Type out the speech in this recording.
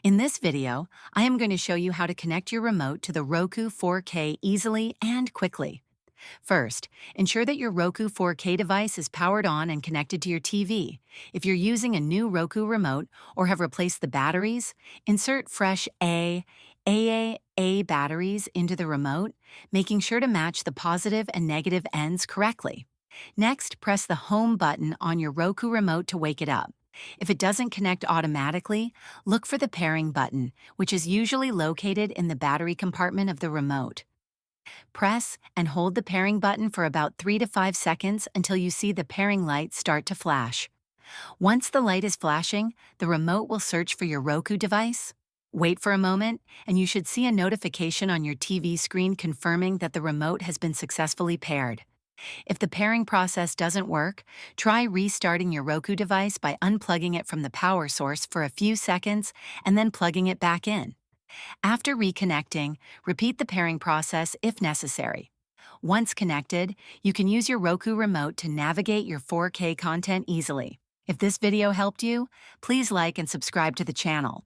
In this video, I am going to show you how to connect your remote to the Roku 4K easily and quickly. First, ensure that your Roku 4K device is powered on and connected to your TV. If you're using a new Roku remote or have replaced the batteries, insert fresh AAA batteries into the remote, making sure to match the positive and negative ends correctly. Next, press the Home button on your Roku remote to wake it up. If it doesn't connect automatically, look for the Pairing button, which is usually located in the battery compartment of the remote. Press and hold the Pairing button for about 3 to 5 seconds until you see the pairing light start to flash. Once the light is flashing, the remote will search for your Roku device. Wait for a moment, and you should see a notification on your TV screen confirming that the remote has been successfully paired. If the pairing process doesn't work, try restarting your Roku device by unplugging it from the power source for a few seconds and then plugging it back in. After reconnecting, repeat the pairing process if necessary. Once connected, you can use your Roku remote to navigate your 4K content easily. If this video helped you, please like and subscribe to the channel.